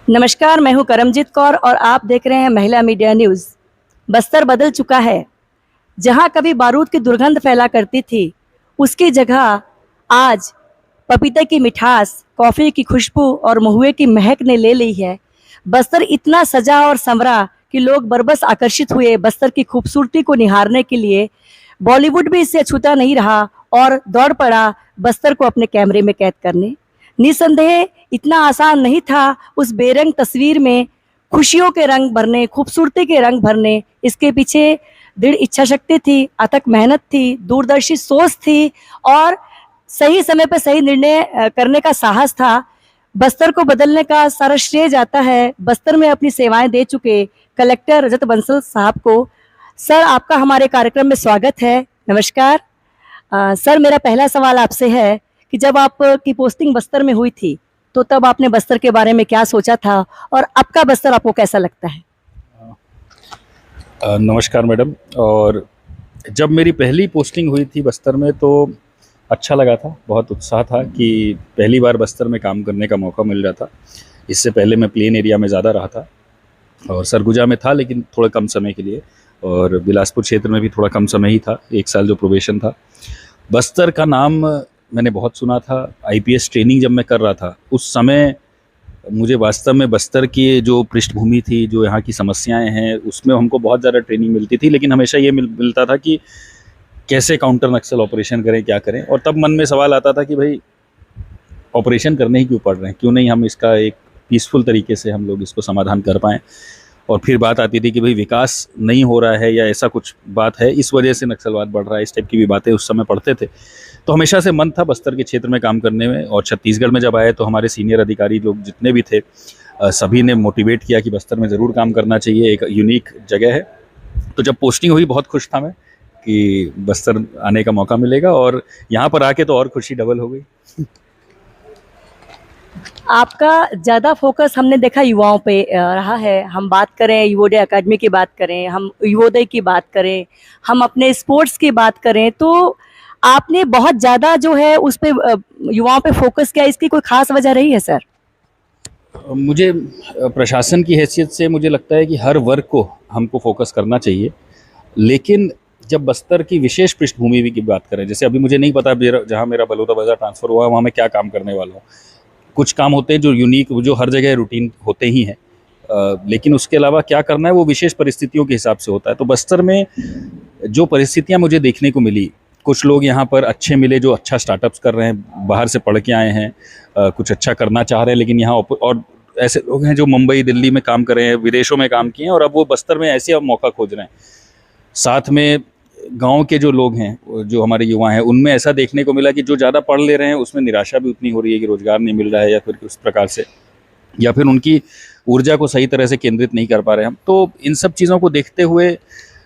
नमस्कार, मैं हूं करमजीत कौर और आप देख रहे हैं महिला मीडिया न्यूज़। बस्तर बदल चुका है। जहां कभी बारूद की दुर्गंध फैला करती थी, उसकी जगह आज पपीते की मिठास, कॉफ़ी की खुशबू और महुए की महक ने ले ली है। बस्तर इतना सजा और संवरा कि लोग बरबस आकर्षित हुए बस्तर की खूबसूरती को निहारने के लिए। बॉलीवुड भी इससे अछूता नहीं रहा और दौड़ पड़ा बस्तर को अपने कैमरे में कैद करने। निसंदेह इतना आसान नहीं था उस बेरंग तस्वीर में खुशियों के रंग भरने, खूबसूरती के रंग भरने। इसके पीछे दृढ़ इच्छा शक्ति थी, अथक मेहनत थी, दूरदर्शी सोच थी और सही समय पर सही निर्णय करने का साहस था। बस्तर को बदलने का सारा श्रेय जाता है बस्तर में अपनी सेवाएं दे चुके कलेक्टर रजत बंसल साहब को। सर, आपका हमारे कार्यक्रम में स्वागत है। नमस्कार। सर, मेरा पहला सवाल आपसे है कि जब आपकी पोस्टिंग बस्तर में हुई थी तो तब आपने बस्तर के बारे में क्या सोचा था और अब का बस्तर आपको कैसा लगता है? नमस्कार मैडम। और जब मेरी पहली पोस्टिंग हुई थी बस्तर में तो अच्छा लगा था, बहुत उत्साह था कि पहली बार बस्तर में काम करने का मौका मिल रहा था। इससे पहले मैं प्लेन एरिया में ज़्यादा रहा था और सरगुजा में था, लेकिन थोड़ा कम समय के लिए, और बिलासपुर क्षेत्र में भी थोड़ा कम समय ही था, 1 साल जो प्रोबेशन था। बस्तर का नाम मैंने बहुत सुना था। आईपीएस ट्रेनिंग जब मैं कर रहा था उस समय मुझे वास्तव में बस्तर की जो पृष्ठभूमि थी, जो यहाँ की समस्याएं हैं, उसमें हमको बहुत ज़्यादा ट्रेनिंग मिलती थी, लेकिन हमेशा ये मिलता था कि कैसे काउंटर नक्सल ऑपरेशन करें, क्या करें। और तब मन में सवाल आता था कि भाई ऑपरेशन करने ही क्यों पड़ रहे हैं, क्यों नहीं हम इसका एक पीसफुल तरीके से हम लोग इसको समाधान कर पाएँ। और फिर बात आती थी कि भाई विकास नहीं हो रहा है या ऐसा कुछ बात है, इस वजह से नक्सलवाद बढ़ रहा है, इस टाइप की भी बातें उस समय पढ़ते थे। तो हमेशा से मन था बस्तर के क्षेत्र में काम करने में। और छत्तीसगढ़ में जब आए तो हमारे सीनियर अधिकारी लोग जितने भी थे, सभी ने मोटिवेट किया कि बस्तर में ज़रूर काम करना चाहिए, एक यूनिक जगह है। तो जब पोस्टिंग हुई बहुत खुश था मैं कि बस्तर आने का मौका मिलेगा, और यहाँ पर आके तो और खुशी डबल हो गई। आपका ज़्यादा फोकस हमने देखा युवाओं पे रहा है। हम बात करें युवोदय अकेडमी की बात करें, हम युवोदय की बात करें, हम अपने स्पोर्ट्स की बात करें, तो आपने बहुत ज़्यादा जो है उस पे युवाओं पे फोकस किया। इसकी कोई खास वजह रही है सर? मुझे प्रशासन की हैसियत से मुझे लगता है कि हर वर्ग को हमको फोकस करना चाहिए, लेकिन जब बस्तर की विशेष पृष्ठभूमि की बात करें, जैसे अभी मुझे नहीं पता जहाँ मेरा बलौदाबाजार ट्रांसफ़र हुआ वहाँ मैं क्या काम करने वाला हूँ। कुछ काम होते हैं जो यूनिक, जो हर जगह रूटीन होते ही हैं, लेकिन उसके अलावा क्या करना है वो विशेष परिस्थितियों के हिसाब से होता है। तो बस्तर में जो परिस्थितियाँ मुझे देखने को मिली, कुछ लोग यहाँ पर अच्छे मिले जो अच्छा स्टार्टअप्स कर रहे हैं, बाहर से पढ़ के आए हैं, कुछ अच्छा करना चाह रहे हैं, लेकिन यहाँ और ऐसे लोग हैं जो मुंबई दिल्ली में काम कर रहे हैं, विदेशों में काम किए हैं, और अब वो बस्तर में ऐसे अब मौका खोज रहे हैं। साथ में गांव के जो लोग हैं, जो हमारे युवा हैं, उनमें ऐसा देखने को मिला कि जो ज़्यादा पढ़ ले रहे हैं उसमें निराशा भी उतनी हो रही है कि रोज़गार नहीं मिल रहा है, या फिर उस प्रकार से, या फिर उनकी ऊर्जा को सही तरह से केंद्रित नहीं कर पा रहे हम। तो इन सब चीज़ों को देखते हुए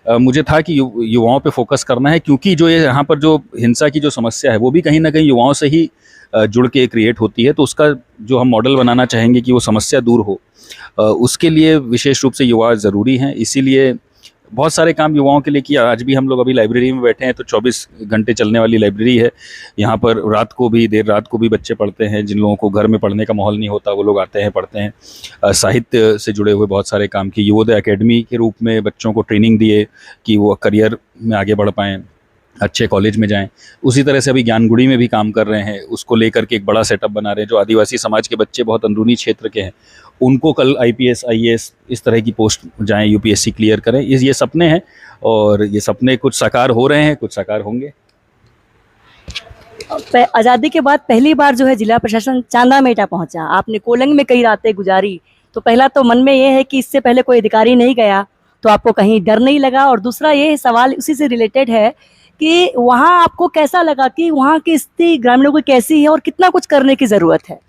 मुझे था कि युवाओं पे फोकस करना है, क्योंकि जो ये यहाँ पर जो हिंसा की जो समस्या है वो भी कहीं ना कहीं युवाओं से ही जुड़ के क्रिएट होती है। तो उसका जो हम मॉडल बनाना चाहेंगे कि वो समस्या दूर हो, उसके लिए विशेष रूप से युवा ज़रूरी हैं। इसीलिए बहुत सारे काम युवाओं के लिए किया। आज भी हम लोग अभी लाइब्रेरी में बैठे हैं तो 24 घंटे चलने वाली लाइब्रेरी है। यहाँ पर रात को भी, देर रात को भी बच्चे पढ़ते हैं। जिन लोगों को घर में पढ़ने का माहौल नहीं होता वो लोग आते हैं, पढ़ते हैं। साहित्य से जुड़े हुए बहुत सारे काम की युवोदय अकेडमी के रूप में बच्चों को ट्रेनिंग दिए कि वो करियर में आगे बढ़ पाएँ, अच्छे कॉलेज में जाएं। उसी तरह से अभी ज्ञानगुड़ी में भी काम कर रहे हैं, उसको लेकर के एक बड़ा सेटअप बना रहे हैं। जो आदिवासी समाज के बच्चे बहुत अंदरूनी क्षेत्र के हैं, उनको कल आईपीएस, आईएएस इस तरह की पोस्ट जाएं, यूपीएससी क्लियर करें। ये सपने हैं, और ये सपने कुछ साकार हो रहे हैं, कुछ साकार होंगे। आज़ादी के बाद पहली बार जो है जिला प्रशासन चांदा मेटा पहुंचा, आपने कोलंग में कई रातें गुजारी। तो पहला तो मन में ये है कि इससे पहले कोई अधिकारी नहीं गया तो आपको कहीं डर नहीं लगा? और दूसरा ये सवाल उसी से रिलेटेड है कि वहाँ आपको कैसा लगा कि वहाँ की स्थिति ग्रामीणों की कैसी है और कितना कुछ करने की ज़रूरत है?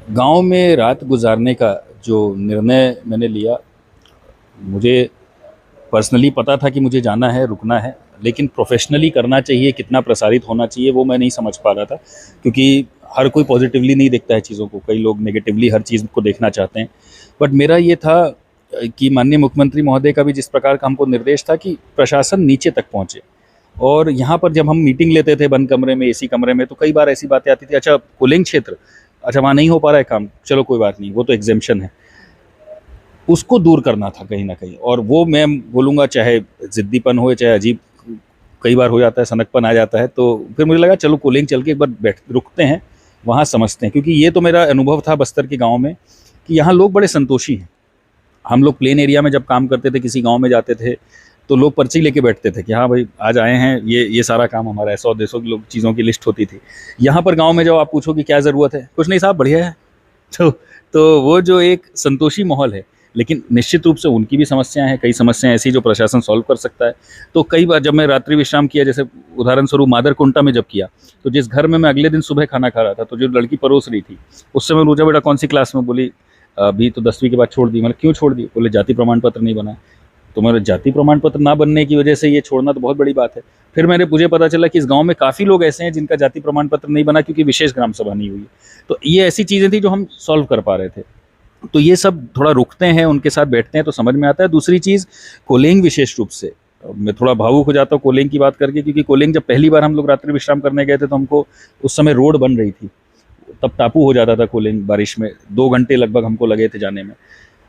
गांव में रात गुजारने का जो निर्णय मैंने लिया, मुझे पर्सनली पता था कि मुझे जाना है, रुकना है, लेकिन प्रोफेशनली करना चाहिए, कितना प्रसारित होना चाहिए वो मैं नहीं समझ पा रहा था, क्योंकि हर कोई पॉजिटिवली नहीं देखता है चीज़ों को, कई लोग नेगेटिवली हर चीज़ को देखना चाहते हैं। बट मेरा ये था कि माननीय मुख्यमंत्री महोदय का भी जिस प्रकार का हमको निर्देश था कि प्रशासन नीचे तक पहुँचे। और यहाँ पर जब हम मीटिंग लेते थे बंद कमरे में, एसी कमरे में, तो कई बार ऐसी बातें आती थी, अच्छा पोलिंग क्षेत्र, अच्छा वहाँ नहीं हो पा रहा है काम, चलो कोई बात नहीं, वो तो एग्जेम्पशन है, उसको दूर करना था कहीं ना कहीं। और वो मैं बोलूँगा चाहे ज़िद्दीपन हो चाहे अजीब कई बार हो जाता है, सनकपन आ जाता है, तो फिर मुझे लगा चलो कोलिंग चल के एक बार बैठ रुकते हैं, वहाँ समझते हैं। क्योंकि ये तो मेरा अनुभव था बस्तर के गाँव में कि यहाँ लोग बड़े संतोषी हैं। हम लोग प्लेन एरिया में जब काम करते थे, किसी गांव में जाते थे, तो लोग पर्ची लेके बैठते थे कि हाँ भाई आज आए हैं, ये सारा काम हमारा है, 100-150 की लोग चीज़ों की लिस्ट होती थी। यहाँ पर गांव में जब आप पूछो कि क्या ज़रूरत है, कुछ नहीं साहब बढ़िया है। तो वो जो एक संतोषी माहौल है, लेकिन निश्चित रूप से उनकी भी समस्याएं हैं, कई समस्याएं ऐसी जो प्रशासन सॉल्व कर सकता है। तो कई बार जब मैं रात्रि विश्राम किया, जैसे उदाहरण स्वरूप मादरकुंटा में जब किया, तो जिस घर में मैं अगले दिन सुबह खाना खा रहा था, तो जो लड़की परोस रही थी, उससे मैं पूछा बेटा कौन सी क्लास में, बोली अभी तो 10वीं के बाद छोड़ दी। मैंने क्यों छोड़ दी? बोले जाति प्रमाण पत्र नहीं बना। तो मेरा जाति प्रमाण पत्र ना बनने की वजह से ये छोड़ना तो बहुत बड़ी बात है। फिर मुझे पता चला कि इस गांव में काफ़ी लोग ऐसे हैं जिनका जाति प्रमाण पत्र नहीं बना क्योंकि विशेष ग्राम सभा नहीं हुई। तो ये ऐसी चीज़ें थी जो हम सॉल्व कर पा रहे थे। तो ये सब थोड़ा रुकते हैं, उनके साथ बैठते हैं तो समझ में आता है। दूसरी चीज़ कोलिंग, विशेष रूप से मैं थोड़ा भावुक हो जाता हूँ कोलिंग की बात करके, क्योंकि कोलिंग जब पहली बार हम लोग रात्रि विश्राम करने गए थे तो हमको उस समय रोड बन रही थी, तब टापू हो जाता था कोलिंग, बारिश में 2 घंटे लगभग हमको लगे थे जाने में।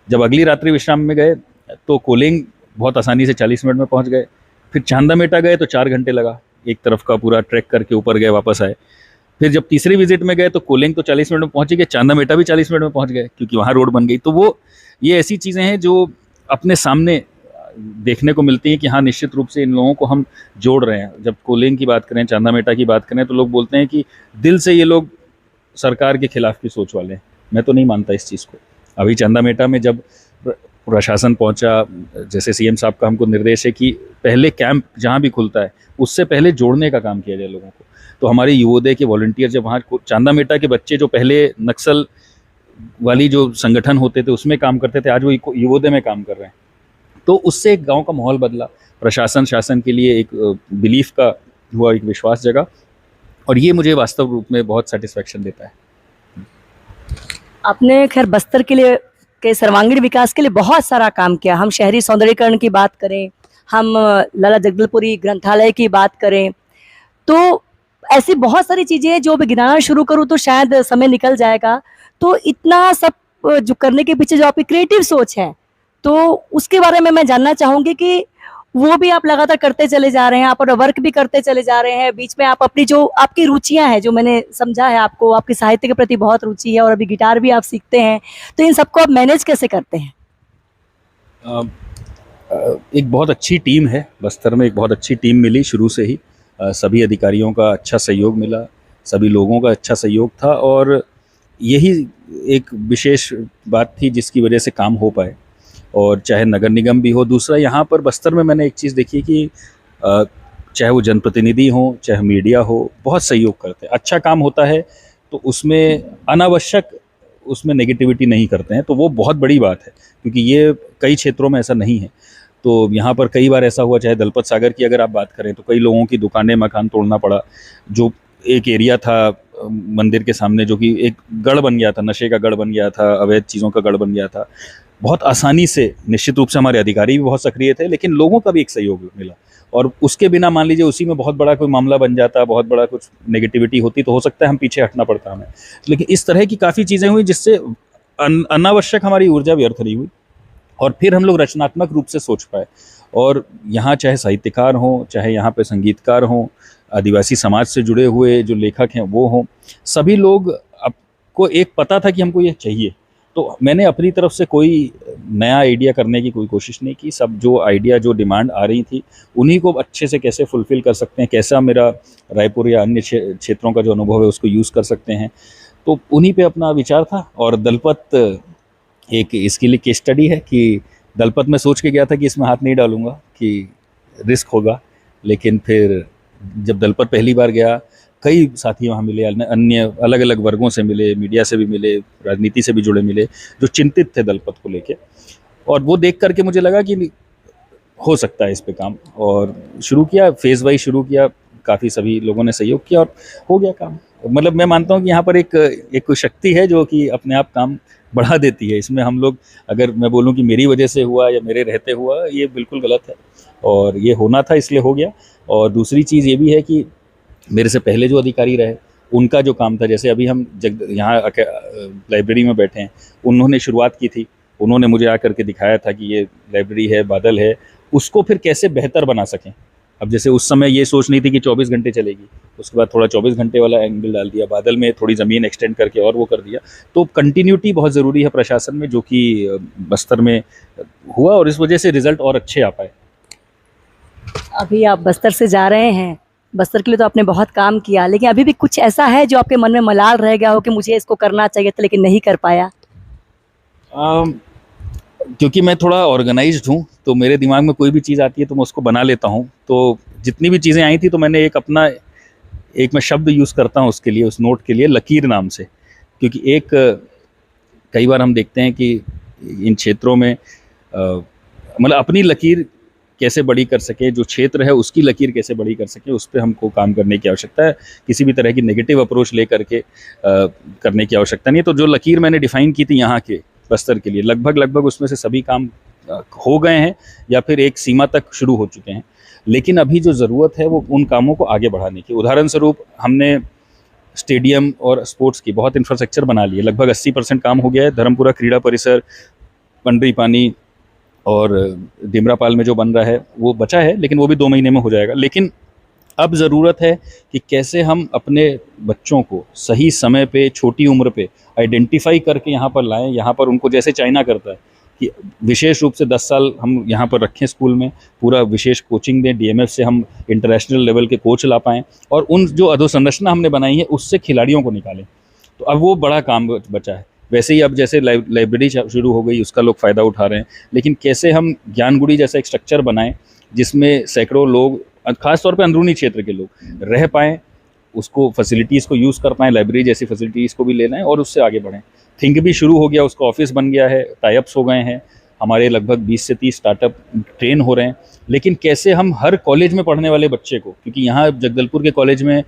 जब अगली रात्रि विश्राम में गए तो कोलिंग बहुत आसानी से 40 मिनट में पहुंच गए। फिर चांदामेटा गए तो 4 घंटे लगा, एक तरफ का पूरा ट्रैक करके ऊपर गए वापस आए। फिर जब तीसरी विजिट में गए तो कोलिंग तो 40 मिनट में पहुंच गए, चांदामेटा भी 40 मिनट में पहुंच गए क्योंकि वहाँ रोड बन गई। तो ये ऐसी चीज़ें हैं जो अपने सामने देखने को मिलती है कि हाँ निश्चित रूप से इन लोगों को हम जोड़ रहे हैं। जब कोलिंग की बात करें, चांदामेटा की बात करें, तो लोग बोलते हैं कि दिल से ये लोग सरकार के खिलाफ की सोच वाले हैं। मैं तो नहीं मानता इस चीज़ को। अभी चांदामेटा में जब प्रशासन पहुंचा, जैसे सीएम साहब का हमको निर्देश है कि पहले कैंप जहां भी खुलता है उससे पहले जोड़ने का काम किया जाए लोगों को। तो हमारे युवोदय के वॉलंटियर जब वहाँ चांदामेटा के बच्चे जो पहले नक्सल वाली जो संगठन होते थे उसमें काम करते थे, आज वो युवोदय में काम कर रहे हैं। तो उससे एक गाँव का माहौल बदला, प्रशासन शासन के लिए एक बिलीफ का हुआ, एक विश्वास जगा, और ये मुझे वास्तव रूप में बहुत सेटिस्फेक्शन देता है। आपने खैर बस्तर के सर्वांगीण विकास के लिए बहुत सारा काम किया। हम शहरी सौंदर्यीकरण की बात करें, हम लाला जगदलपुरी ग्रंथालय की बात करें, तो ऐसी बहुत सारी चीज़ें हैं जो मैं गिनाना शुरू करूँ तो शायद समय निकल जाएगा। तो इतना सब जो करने के पीछे जो आपकी क्रिएटिव सोच है, तो उसके बारे में मैं जानना चाहूँगी कि वो भी आप लगातार करते चले जा रहे हैं, आप वर्क भी करते चले जा रहे हैं, बीच में आप अपनी जो आपकी रुचियां हैं, जो मैंने समझा है आपको, आपकी साहित्य के प्रति बहुत रुचि है और अभी गिटार भी आप सीखते हैं, तो इन सबको आप मैनेज कैसे करते हैं? एक बहुत अच्छी टीम है बस्तर में, एक बहुत अच्छी टीम मिली शुरू से ही। सभी अधिकारियों का अच्छा सहयोग मिला, सभी लोगों का अच्छा सहयोग था, और यही एक विशेष बात थी जिसकी वजह से काम हो पाए। और चाहे नगर निगम भी हो, दूसरा यहाँ पर बस्तर में मैंने एक चीज़ देखी कि चाहे वो जनप्रतिनिधि हो चाहे मीडिया हो, बहुत सहयोग करते हैं। अच्छा काम होता है तो उसमें अनावश्यक उसमें नेगेटिविटी नहीं करते हैं, तो वो बहुत बड़ी बात है, क्योंकि ये कई क्षेत्रों में ऐसा नहीं है। तो यहाँ पर कई बार ऐसा हुआ, चाहे दलपत सागर की अगर आप बात करें तो कई लोगों की दुकानें, मकान तोड़ना पड़ा। जो एक एरिया था मंदिर के सामने जो कि एक गढ़ बन गया था, नशे का गढ़ बन गया था, अवैध चीज़ों का गढ़ बन गया था, बहुत आसानी से, निश्चित रूप से हमारे अधिकारी भी बहुत सक्रिय थे, लेकिन लोगों का भी एक सहयोग मिला। और उसके बिना मान लीजिए उसी में बहुत बड़ा कोई मामला बन जाता, बहुत बड़ा कुछ नेगेटिविटी होती, तो हो सकता है हम पीछे हटना पड़ता हमें। लेकिन इस तरह की काफ़ी चीज़ें हुई जिससे अनावश्यक हमारी ऊर्जा व्यर्थ नहीं हुई, और फिर हम लोग रचनात्मक रूप से सोच पाए। और यहाँ चाहे साहित्यकार हों, चाहे यहाँ पे संगीतकार हों, आदिवासी समाज से जुड़े हुए जो लेखक हैं वो हों, सभी लोग आपको एक पता था कि हमको ये चाहिए। तो मैंने अपनी तरफ से कोई नया आइडिया करने की कोई कोशिश नहीं की। सब जो आइडिया, जो डिमांड आ रही थी, उन्हीं को अच्छे से कैसे फुलफ़िल कर सकते हैं, कैसा मेरा रायपुर या अन्य क्षेत्रों का जो अनुभव है उसको यूज़ कर सकते हैं, तो उन्हीं पे अपना विचार था। और दलपत एक इसके लिए केस स्टडी है कि दलपत में सोच के गया था कि इसमें हाथ नहीं डालूंगा कि रिस्क होगा, लेकिन फिर जब दलपत पहली बार गया, कई साथी वहाँ मिले, अन्य अलग अलग वर्गों से मिले, मीडिया से भी मिले, राजनीति से भी जुड़े मिले, जो चिंतित थे दलपत को लेके। और वो देख करके मुझे लगा कि हो सकता है इस पे काम, और शुरू किया, फेज़ वाइज शुरू किया, काफ़ी सभी लोगों ने सहयोग किया और हो गया काम। मतलब मैं मानता हूँ कि यहाँ पर एक शक्ति है जो कि अपने आप काम बढ़ा देती है। इसमें हम लोग, अगर मैं बोलूँ कि मेरी वजह से हुआ या मेरे रहते हुआ, ये बिल्कुल गलत है, और ये होना था इसलिए हो गया। और दूसरी चीज़ ये भी है कि मेरे से पहले जो अधिकारी रहे उनका जो काम था, जैसे अभी हम यहाँ लाइब्रेरी में बैठे हैं, उन्होंने शुरुआत की थी, उन्होंने मुझे आकर के दिखाया था कि ये लाइब्रेरी है, बादल है, उसको फिर कैसे बेहतर बना सकें। अब जैसे उस समय ये सोच नहीं थी कि 24 घंटे चलेगी, उसके बाद थोड़ा 24 घंटे वाला एंगल डाल दिया, बादल में थोड़ी ज़मीन एक्सटेंड करके और वो कर दिया। तो कंटिन्यूटी बहुत ज़रूरी है प्रशासन में, जो कि बस्तर में हुआ और इस वजह से रिजल्ट और अच्छे आ पाए। अभी आप बस्तर से जा रहे हैं, बस्तर के लिए तो आपने बहुत काम किया, लेकिन अभी भी कुछ ऐसा है जो आपके मन में मलाल रह गया हो कि मुझे इसको करना चाहिए था लेकिन नहीं कर पाया? क्योंकि मैं थोड़ा ऑर्गेनाइज्ड हूँ, तो मेरे दिमाग में कोई भी चीज़ आती है तो मैं उसको बना लेता हूँ। तो जितनी भी चीज़ें आई थी, तो मैंने एक मैं शब्द यूज़ करता हूँ उसके लिए, उस नोट के लिए, लकीर नाम से। क्योंकि कई बार हम देखते हैं कि इन क्षेत्रों में मतलब अपनी लकीर कैसे बड़ी कर सके, जो क्षेत्र है उसकी लकीर कैसे बड़ी कर सके, उस पर हमको काम करने की आवश्यकता है। किसी भी तरह की नेगेटिव अप्रोच ले करके करने की आवश्यकता नहीं है। तो जो लकीर मैंने डिफ़ाइन की थी यहाँ के बस्तर के लिए, लगभग उसमें से सभी काम हो गए हैं या फिर एक सीमा तक शुरू हो चुके हैं। लेकिन अभी जो ज़रूरत है वो उन कामों को आगे बढ़ाने की। उदाहरण स्वरूप हमने स्टेडियम और स्पोर्ट्स की बहुत इंफ्रास्ट्रक्चर बना लिए, लगभग 80% काम हो गया है। धर्मपुरा क्रीड़ा परिसर, पंडरी पानी और डिमरापाल में जो बन रहा है वो बचा है, लेकिन वो भी 2 महीने में हो जाएगा। लेकिन अब ज़रूरत है कि कैसे हम अपने बच्चों को सही समय पे, छोटी उम्र पे आइडेंटिफाई करके यहाँ पर लाएं, यहाँ पर उनको जैसे चाइना करता है कि विशेष रूप से 10 साल हम यहाँ पर रखें स्कूल में, पूरा विशेष कोचिंग दें, डीएमएफ से हम इंटरनेशनल लेवल के कोच ला पाएँ और उन जो अधोसंरचना हमने बनाई है उससे खिलाड़ियों को निकालें। तो अब वो बड़ा काम बचा है। वैसे ही अब जैसे लाइब्रेरी शुरू हो गई, उसका लोग फ़ायदा उठा रहे हैं, लेकिन कैसे हम ज्ञानगुड़ी जैसा एक स्ट्रक्चर बनाएं जिसमें सैकड़ों लोग, खास तौर पे अंदरूनी क्षेत्र के लोग रह पाएँ, उसको फैसिलिटीज़ को यूज़ कर पाएँ, लाइब्रेरी जैसी फैसिलिटीज़ को भी लेना है और उससे आगे बढ़ें। थिंक भी शुरू हो गया, उसका ऑफिस बन गया है, टाइप्स हो गए हैं, हमारे लगभग 20 से 30 स्टार्टअप ट्रेन हो रहे हैं। लेकिन कैसे हम हर कॉलेज में पढ़ने वाले बच्चे को, क्योंकि यहाँ जगदलपुर के कॉलेज में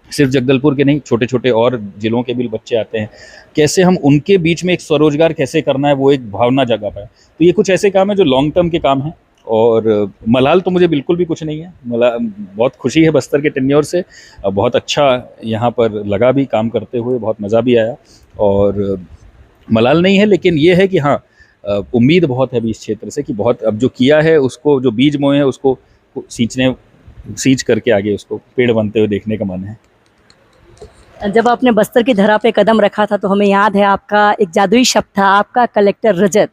सिर्फ जगदलपुर के नहीं, छोटे छोटे और ज़िलों के भी बच्चे आते हैं, कैसे हम उनके बीच में एक स्वरोजगार कैसे करना है, वो एक भावना जगा पाए। तो ये कुछ ऐसे काम है जो लॉन्ग टर्म के काम हैं। और मलाल तो मुझे बिल्कुल भी कुछ नहीं है, बहुत खुशी है बस्तर के टेन्योर से, बहुत अच्छा यहाँ पर लगा भी काम करते हुए, बहुत मज़ा भी आया और मलाल नहीं है। लेकिन ये है कि हाँ, उम्मीद बहुत है भी इस क्षेत्र से कि बहुत अब जो किया है उसको, जो बीज बोए हैं उसको सींच करके आगे उसको पेड़ बनते हुए देखने का मन है। जब आपने बस्तर की धरा पे कदम रखा था तो हमें याद है आपका एक जादुई शब्द था, आपका कलेक्टर रजत।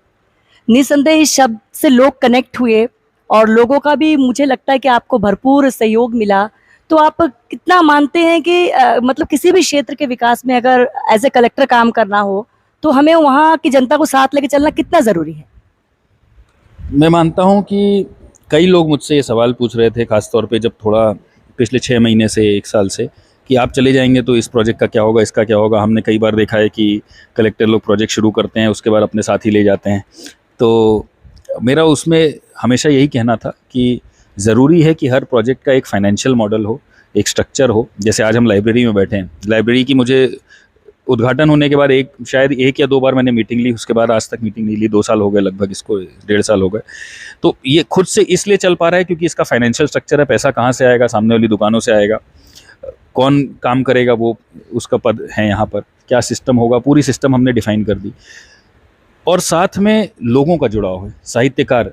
निसंदेह इस शब्द से लोग कनेक्ट हुए और लोगों का भी मुझे लगता है कि आपको भरपूर सहयोग मिला। तो आप कितना मानते हैं कि मतलब किसी भी क्षेत्र के विकास में अगर एज ए कलेक्टर काम करना हो तो हमें वहाँ की जनता को साथ लेके चलना कितना ज़रूरी है? मैं मानता हूँ कि कई लोग मुझसे ये सवाल पूछ रहे थे, खासतौर पे जब थोड़ा पिछले 6 महीने से 1 साल से, कि आप चले जाएंगे तो इस प्रोजेक्ट का क्या होगा, इसका क्या होगा। हमने कई बार देखा है कि कलेक्टर लोग प्रोजेक्ट शुरू करते हैं, उसके बाद अपने साथ ही ले जाते हैं। तो मेरा उसमें हमेशा यही कहना था कि ज़रूरी है कि हर प्रोजेक्ट का एक फाइनेंशियल मॉडल हो, एक स्ट्रक्चर हो। जैसे आज हम लाइब्रेरी में बैठे हैं, लाइब्रेरी की मुझे उद्घाटन होने के बाद शायद 1 या 2 बार मैंने मीटिंग ली, उसके बाद आज तक मीटिंग नहीं ली। 2 साल हो गए लगभग, इसको 1.5 साल हो गए। तो ये खुद से इसलिए चल पा रहा है क्योंकि इसका फाइनेंशियल स्ट्रक्चर है। पैसा कहाँ से आएगा? सामने वाली दुकानों से आएगा। कौन काम करेगा, वो उसका पद है यहाँ पर, क्या सिस्टम होगा, पूरी सिस्टम हमने डिफाइन कर दी। और साथ में लोगों का जुड़ाव है, साहित्यकार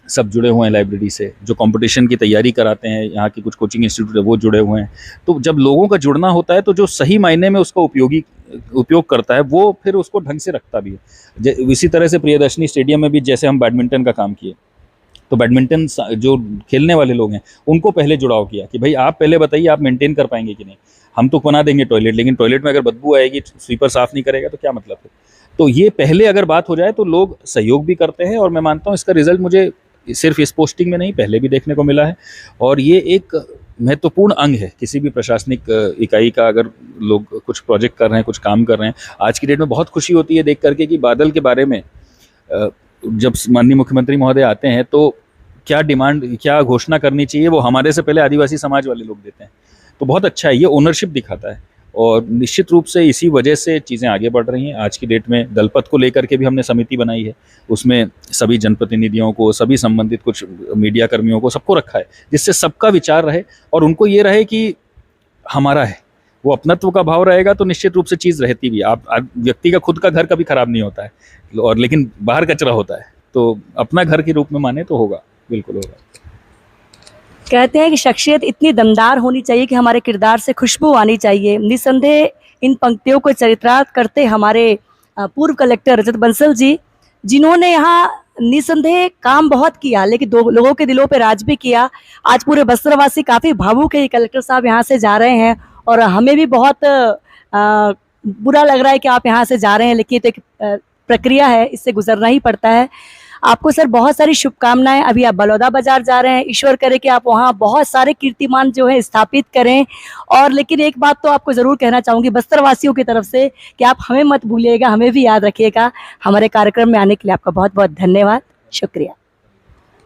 सब जुड़े हुए हैं लाइब्रेरी से, जो कंपटीशन की तैयारी कराते हैं, यहाँ की कुछ कोचिंग इंस्टीट्यूट है वो जुड़े हुए हैं। तो जब लोगों का जुड़ना होता है तो जो सही मायने में उसका उपयोग करता है वो फिर उसको ढंग से रखता भी है। इसी तरह से प्रियदर्शनी स्टेडियम में भी जैसे हम बैडमिंटन का काम किए, तो बैडमिंटन जो खेलने वाले लोग हैं उनको पहले जुड़ाव किया कि भाई आप पहले बताइए आप मेंटेन कर पाएंगे कि नहीं। हम तो बना देंगे टॉयलेट, लेकिन टॉयलेट में अगर बदबू आएगी, स्वीपर साफ़ नहीं करेगा तो क्या मतलब है। तो ये पहले अगर बात हो जाए तो लोग सहयोग भी करते हैं और मैं मानता हूँ इसका रिजल्ट मुझे सिर्फ इस पोस्टिंग में नहीं, पहले भी देखने को मिला है। और ये एक महत्वपूर्ण अंग है किसी भी प्रशासनिक इकाई का। अगर लोग कुछ प्रोजेक्ट कर रहे हैं, कुछ काम कर रहे हैं, आज की डेट में बहुत खुशी होती है देख करके कि बादल के बारे में जब माननीय मुख्यमंत्री महोदय आते हैं तो क्या डिमांड, क्या घोषणा करनी चाहिए, वो हमारे से पहले आदिवासी समाज वाले लोग देते हैं। तो बहुत अच्छा है, ये ओनरशिप दिखाता है और निश्चित रूप से इसी वजह से चीज़ें आगे बढ़ रही हैं। आज की डेट में दलपत को लेकर के भी हमने समिति बनाई है, उसमें सभी जनप्रतिनिधियों को, सभी संबंधित कुछ मीडिया कर्मियों को, सबको रखा है, जिससे सबका विचार रहे और उनको ये रहे कि हमारा है, वो अपनत्व का भाव रहेगा तो निश्चित रूप से चीज़ रहती भी है। आप व्यक्ति का खुद का घर कभी खराब नहीं होता है और लेकिन बाहर कचरा होता है, तो अपना घर के रूप में माने तो होगा, बिल्कुल होगा। कहते हैं कि शख्सियत इतनी दमदार होनी चाहिए कि हमारे किरदार से खुशबू आनी चाहिए। निसंदेह इन पंक्तियों को चरितार्थ करते हमारे पूर्व कलेक्टर रजत बंसल जी, जिन्होंने यहाँ निसंदेह काम बहुत किया लेकिन दो लोगों के दिलों पे राज भी किया। आज पूरे बस्तरवासी काफ़ी भावुक है कि कलेक्टर साहब यहाँ से जा रहे हैं और हमें भी बहुत बुरा लग रहा है कि आप यहाँ से जा रहे हैं, लेकिन ये तो एक प्रक्रिया है, इससे गुजरना ही पड़ता है। आपको सर बहुत सारी शुभकामनाएं। अभी आप बलौदा बाजार जा रहे हैं, ईश्वर करे कि आप वहाँ बहुत सारे कीर्तिमान जो है स्थापित करें। और लेकिन एक बात तो आपको ज़रूर कहना चाहूँगी बस्तर वासियों की तरफ से कि आप हमें मत भूलिएगा, हमें भी याद रखिएगा। हमारे कार्यक्रम में आने के लिए आपका बहुत बहुत धन्यवाद, शुक्रिया।